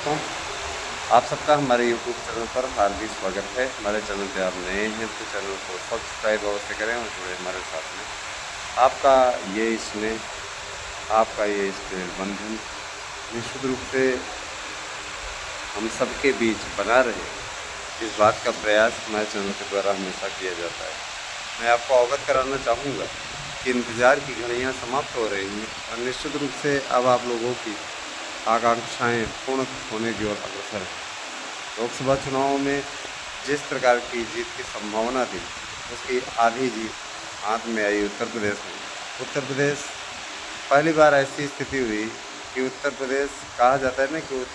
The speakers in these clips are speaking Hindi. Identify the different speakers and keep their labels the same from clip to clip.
Speaker 1: दोस्तों, आप सबका हमारे यूट्यूब चैनल पर हार्दिक स्वागत है। हमारे चैनल पे आप नए हैं तो चैनल को सब्सक्राइब अवश्य करें और जुड़े हमारे साथ में। आपका ये स्नेह, आपका ये स्नेह बंधन निश्चित रूप से हम सबके बीच बना रहे, इस बात का प्रयास हमारे चैनल के द्वारा हमेशा किया जाता है। मैं आपको अवगत कराना चाहूँगा कि इंतज़ार की घड़ियाँ समाप्त हो रही हैं और निश्चित रूप से अब आप लोगों की आकांक्षाएँ पूर्ण होने की ओर अग्रसर हैं। लोकसभा चुनावों में जिस प्रकार की जीत की संभावना थी, उसकी आधी जीत हाथ में आई उत्तर प्रदेश में। उत्तर प्रदेश पहली बार ऐसी स्थिति हुई कि उत्तर प्रदेश, कहा जाता है ना कि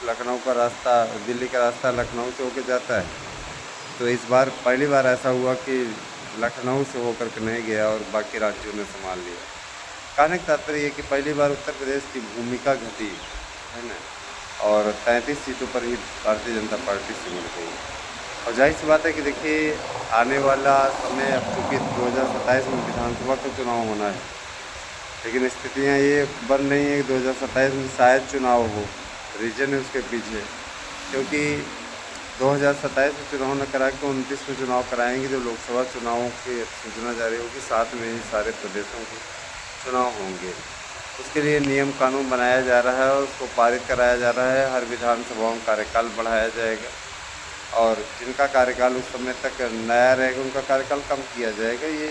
Speaker 1: लखनऊ का रास्ता, दिल्ली का रास्ता लखनऊ से होकर जाता है। तो इस बार पहली बार ऐसा हुआ कि लखनऊ से होकर के नहीं गया और बाकी राज्यों ने संभाल लिया। कहने का तात्पर्य ये कि पहली बार उत्तर प्रदेश की भूमिका घटी, है ना? और 33 सीटों पर ही भारतीय जनता पार्टी सिमट गई। और ज़ाहिर-सी बात है कि देखिए, आने वाला समय अब चूँकि 2027 में विधानसभा का चुनाव होना है, लेकिन स्थितियाँ ये बन रही हैं कि 2027 में शायद चुनाव हो। रीज़न है उसके पीछे, क्योंकि 2027 में चुनाव न करा के 29 में चुनाव कराएँगे, जब लोकसभा चुनावों की सूचना जारी होगी, साथ में ही सारे प्रदेशों के चुनाव होंगे। उसके लिए नियम कानून बनाया जा रहा है और उसको पारित कराया जा रहा है। हर विधानसभाओं का कार्यकाल बढ़ाया जाएगा और जिनका कार्यकाल उस समय तक नया रहेगा, उनका कार्यकाल कम किया जाएगा, ये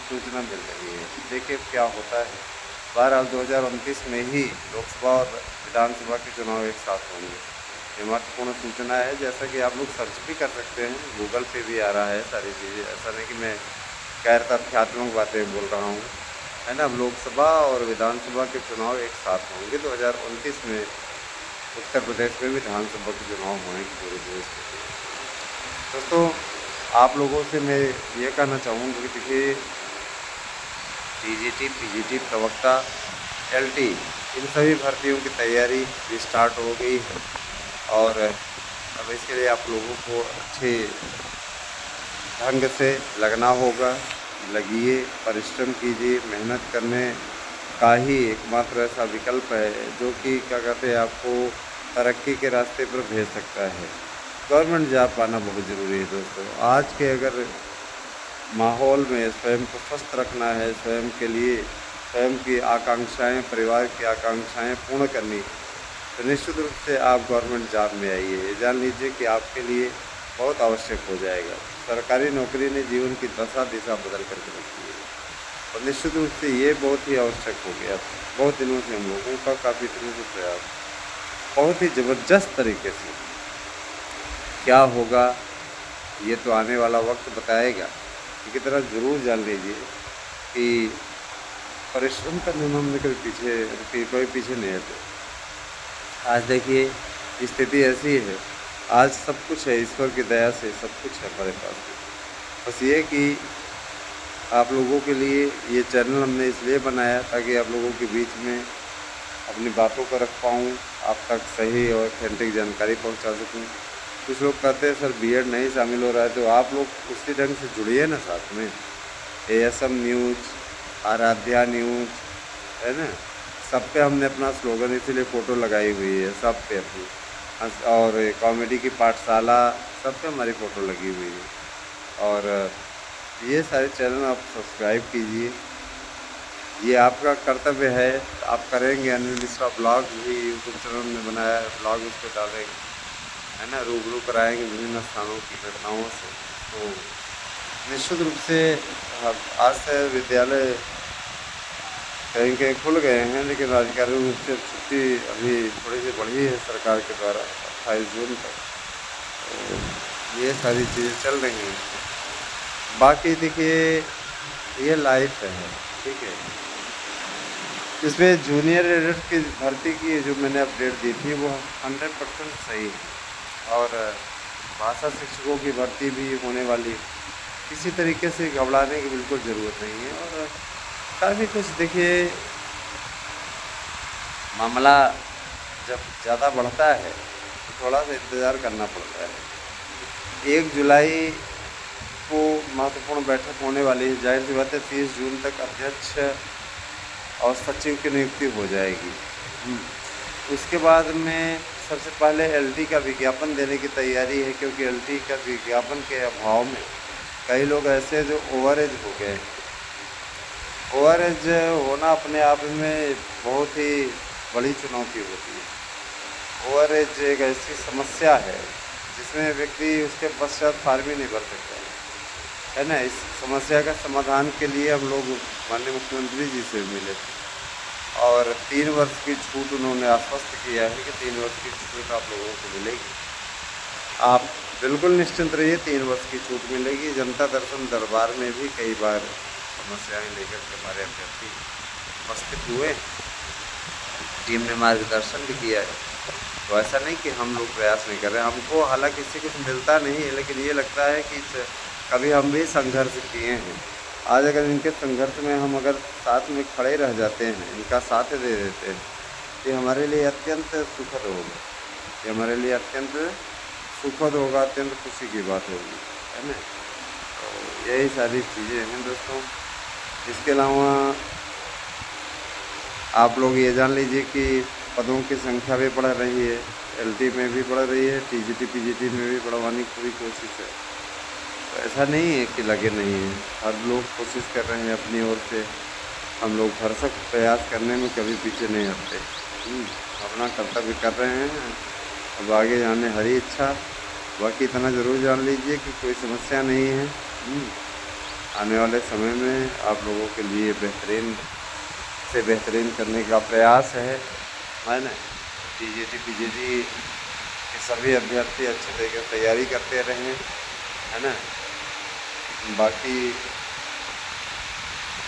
Speaker 1: सूचना मिल रही है। देखिए क्या होता है। बहरहाल 2029 में ही लोकसभा और विधानसभा के चुनाव एक साथ होंगे। ये महत्वपूर्ण सूचना है, जैसा कि आप लोग सर्च भी कर सकते हैं, गूगल पे भी आ रहा है सारी चीज़ें। ऐसा नहीं कि मैं गैर तथ्यात्मक बातें बोल रहा हूँ, है ना? अब लोकसभा और विधानसभा के चुनाव एक साथ होंगे। 2029 में उत्तर प्रदेश में विधानसभा के चुनाव होने की पूरी स्थिति है। दोस्तों, आप लोगों से मैं ये कहना चाहूँगा कि देखिए, टीजीटी, पीजीटी, प्रवक्ता, एलटी, इन सभी भर्तियों की तैयारी भी स्टार्ट हो गई है और अब इसके लिए आप लोगों को अच्छे ढंग से लगना होगा। लगिए, परिश्रम कीजिए, मेहनत करने का ही एकमात्र ऐसा विकल्प है जो कि क्या कहते हैं, आपको तरक्की के रास्ते पर भेज सकता है। गवर्नमेंट जॉब पाना बहुत ज़रूरी है दोस्तों। आज के अगर माहौल में स्वयं को स्वस्थ रखना है, स्वयं के लिए स्वयं की आकांक्षाएँ, परिवार की आकांक्षाएँ पूर्ण करनी है, तो निश्चित रूप से आप गवर्नमेंट जॉब में आइए। ये जान लीजिए कि आपके लिए बहुत आवश्यक हो जाएगा। सरकारी नौकरी ने जीवन की दशा-दिशा बदल कर के रखी है और निश्चित रूप से ये बहुत ही आवश्यक हो गया। बहुत दिनों से हम लोगों का, काफ़ी दिनों से प्रयास, बहुत ही ज़बरदस्त तरीके से। क्या होगा, ये तो आने वाला वक्त बताएगा। एक तरह ज़रूर जान लीजिए कि परिश्रम करने में हम कभी कोई पीछे नहीं हटे। आज देखिए, स्थिति ऐसी है, आज सब कुछ है, ईश्वर की दया से सब कुछ है हमारे पास में। बस ये कि आप लोगों के लिए ये चैनल हमने इसलिए बनाया ताकि आप लोगों के बीच में अपनी बातों को रख पाऊँ, आप तक सही और ऑथेंटिक जानकारी पहुंचा सकूँ। कुछ लोग कहते हैं सर बीएड नहीं शामिल हो रहा है, तो आप लोग उसी ढंग से जुड़िए ना साथ में। एएसएम न्यूज़, आराध्या न्यूज़, है ना? सब पे हमने अपना स्लोगन इसीलिए फ़ोटो लगाई हुई है, सब पे अपनी। और कॉमेडी की पाठशाला, सब पे हमारी फ़ोटो लगी हुई है। और ये सारे चैनल आप सब्सक्राइब कीजिए, ये आपका कर्तव्य है। आप करेंगे। अनिल मिश्रा ब्लॉग भी यूट्यूब चैनल में बनाया है, ब्लॉग उस पर डालेंगे, है ना? रूबरू कराएंगे विभिन्न स्थानों की घटनाओं से। तो निश्चित रूप से आज से विद्यालय कहीं कहीं खुल गए हैं, लेकिन आधिकारिक रूप से छुट्टी अभी थोड़ी सी बढ़ी है सरकार के द्वारा 28 जून तक। तो ये सारी चीज़ें चल रही हैं। बाकी देखिए, ये लाइफ है, ठीक है? इसमें जूनियर एडिट की भर्ती की जो मैंने अपडेट दी थी, वो 100% सही है और भाषा शिक्षकों की भर्ती भी होने वाली है। किसी तरीके से घबराने की बिल्कुल ज़रूरत नहीं है और काफ़ी कुछ देखिए, मामला जब ज़्यादा बढ़ता है तो थोड़ा सा इंतज़ार करना पड़ता है। 1 जुलाई को महत्वपूर्ण बैठक होने वाली है। ज़ाहिर-सी बात है 30 जून तक अध्यक्ष और सचिव की नियुक्ति हो जाएगी। उसके बाद में सबसे पहले एलटी का विज्ञापन देने की तैयारी है, क्योंकि एलटी का विज्ञापन के अभाव में कई लोग ऐसे जो ओवरेज हो गए। ओवरेज होना अपने आप में बहुत ही बड़ी चुनौती होती है। ओवरेज एक ऐसी समस्या है जिसमें व्यक्ति उसके पश्चात पार भी नहीं कर सकता है ना। इस समस्या का समाधान के लिए हम लोग माननीय मुख्यमंत्री जी से मिले थे और 3 वर्ष की छूट उन्होंने आश्वस्त किया है कि 3 वर्ष की छूट आप लोगों को मिलेगी। आप बिल्कुल निश्चिंत रहिए, 3 वर्ष की छूट मिलेगी। जनता दर्शन दरबार में भी कई बार समस्याएं लेकर के हमारे अभ्यर्थी उपस्थित हुए, टीम ने मार्गदर्शन भी किया है। तो ऐसा नहीं कि हम लोग प्रयास नहीं कर रहे हैं, हमको हालांकि इससे कुछ मिलता नहीं है, लेकिन ये लगता है कि कभी हम भी संघर्ष किए हैं। आज अगर इनके संघर्ष में हम अगर साथ में खड़े रह जाते हैं, इनका साथ दे देते हैं, ये हमारे लिए अत्यंत सुखद होगा। ये हमारे लिए अत्यंत सुखद होगा, अत्यंत खुशी की बात होगी, है ना। तो यही सारी चीज़ें हैं दोस्तों। इसके अलावा आप लोग ये जान लीजिए कि पदों की संख्या भी बढ़ रही है, एलटी में भी बढ़ रही है, टीजीटी पीजीटी में भी बढ़वाने की पूरी कोशिश है। तो ऐसा नहीं है कि लगे नहीं हैं, हर लोग कोशिश कर रहे हैं अपनी ओर से। हम लोग भरसक प्रयास करने में कभी पीछे नहीं हटते, अपना कर्तव्य कर रहे हैं। अब आगे जाने हरी इच्छा। बाकी इतना ज़रूर जान लीजिए कि कोई समस्या नहीं है। आने वाले समय में आप लोगों के लिए बेहतरीन से बेहतरीन करने का प्रयास है ना। टीजीटी पीजीटी के सभी अभ्यर्थी अच्छे तरीके से तैयारी करते रहें, है ना। बाकी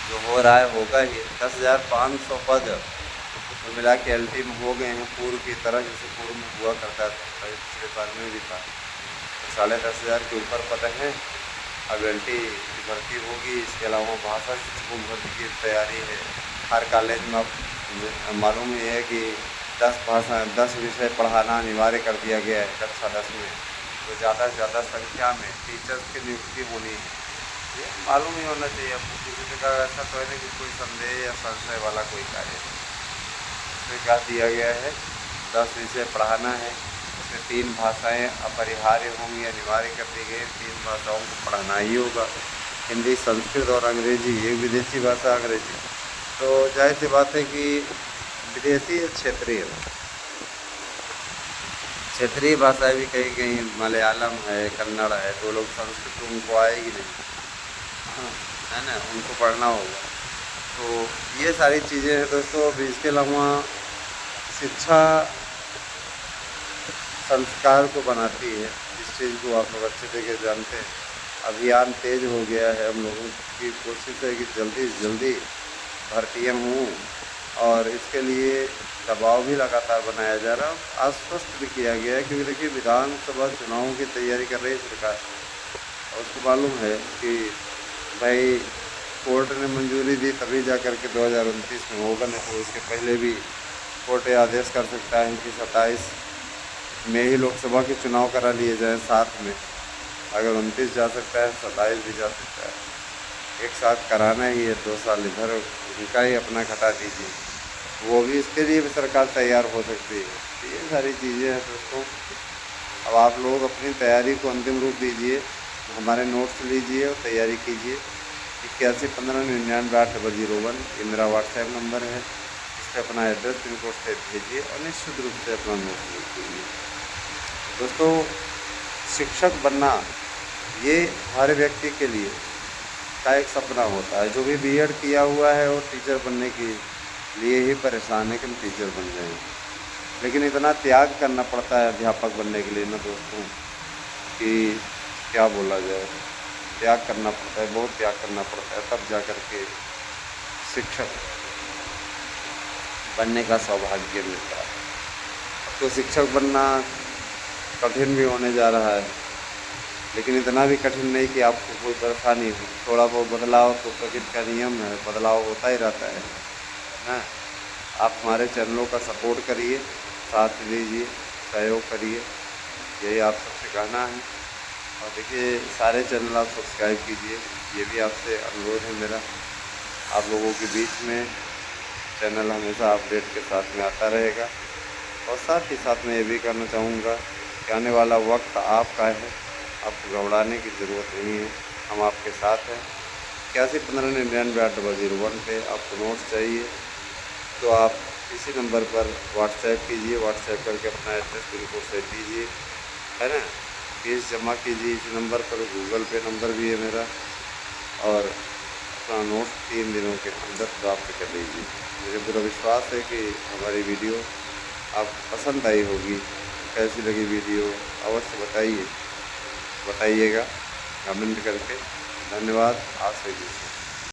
Speaker 1: जो हो रहा है होगा ही। 10,500 पद तो मिला के एलटी में हो गए हैं पूर्व की तरह, जैसे पूर्व में हुआ करता था, पिछले साल में भी था। तो 10,500 के ऊपर पद हैं। अब एलटी की भर्ती होगी। इसके अलावा भाषा शिक्षकों भर्ती की तैयारी है। हर कॉलेज में अब मालूम ही है कि 10 विषय पढ़ाना अनिवार्य कर दिया गया है कक्षा 10 में। तो ज़्यादा से ज़्यादा संख्या में टीचर्स की नियुक्ति होनी है, ये मालूम ही होना चाहिए आपको। किसी जगह ऐसा तो है नहीं कि कोई संदेह या संशय वाला कोई कार्य है। इसमें क्या दिया गया है, 10 विषय पढ़ाना है। उसमें 3 भाषाएं अपरिहार्य होंगी, अनिवार्य कर दी गई। 3 भाषाओं को पढ़ाना ही होगा, हिंदी, संस्कृत और अंग्रेजी। एक विदेशी भाषा अंग्रेजी। तो जाहिर सी बात है कि विदेशी क्षेत्रीय भाषाएं भी कहीं कहीं मलयालम है, कन्नड़ है, तो लोग संस्कृत उनको आएगी नहीं, है ना, उनको पढ़ना होगा। तो ये सारी चीज़ें हैं दोस्तों। अभी इसके अलावा शिक्षा संस्कार को बनाती है, इस चीज़ को आप लोग अच्छे तरीके से जानते हैं। अभियान तेज हो गया है, हम लोगों की कोशिश है कि जल्दी से जल्दी भर्तियाँ हों, और इसके लिए दबाव भी लगातार बनाया जा रहा है। आश्वस्त भी किया गया है, क्योंकि देखिए विधानसभा चुनावों की तैयारी कर रही है सरकार, और उसको मालूम है कि भाई कोर्ट ने मंजूरी दी तभी जा कर के 2029 में होगा, नहीं तो इसके पहले भी कोर्ट ये आदेश कर सकता है कि 27 में ही लोकसभा के चुनाव करा लिए जाएँ साथ में। अगर 29 जा सकता है, 27 भी जा सकता है, एक साथ कराना ही है। 2 साल इधर उनका ही अपना घटा दीजिए, वो भी इसके लिए भी सरकार तैयार हो सकती है। तो ये सारी चीज़ें हैं दोस्तों। अब आप लोग अपनी तैयारी को अंतिम रूप दीजिए, हमारे नोट्स लीजिए और तैयारी कीजिए। 8115998001 ये मेरा व्हाट्सएप नंबर है। इस पर अपना एड्रेस पिन कोड से भेजिए और निश्चित रूप से अपना नोट्स लीजिए। दोस्तों, शिक्षक बनना ये हर व्यक्ति के लिए का एक सपना होता है। जो भी बीएड किया हुआ है वो टीचर बनने के लिए ही परेशान है कि हम टीचर बन जाएं। लेकिन इतना त्याग करना पड़ता है अध्यापक बनने के लिए ना दोस्तों, कि क्या बोला जाए। त्याग करना पड़ता है, बहुत त्याग करना पड़ता है, तब जा कर के शिक्षक बनने का सौभाग्य मिलता है। तो शिक्षक बनना कठिन भी होने जा रहा है, लेकिन इतना भी कठिन नहीं कि आपको कोई परेशानी हो। थोड़ा बहुत बदलाव तो प्रकृति का नियम है, बदलाव होता ही रहता है ना। आप हमारे चैनलों का सपोर्ट करिए, साथ दीजिए, सहयोग करिए, यही आप सबसे कहना है। और देखिए सारे चैनल आप सब्सक्राइब कीजिए, ये भी आपसे अनुरोध है मेरा। आप लोगों के बीच में चैनल हमेशा अपडेट के साथ में आता रहेगा। और साथ ही साथ मैं ये भी कहना चाहूँगा कि आने वाला वक्त आपका है, आपको घबराने की ज़रूरत नहीं है, हम आपके साथ हैं। 8115998001 पे आपको नोट्स चाहिए तो आप इसी नंबर पर व्हाट्सएप कीजिए, व्हाट्सएप करके अपना एड्रेस पिन कोड सेट कीजिए, है ना? फीस जमा कीजिए इस नंबर पर, गूगल पे नंबर भी है मेरा, और अपना नोट 3 दिनों के अंदर प्राप्त कर लीजिए। मुझे पूरा विश्वास है कि हमारी वीडियो आपको पसंद आई होगी। कैसी लगी वीडियो अवश्य बताइएगा कमेंट करके। धन्यवाद। आप सभी से।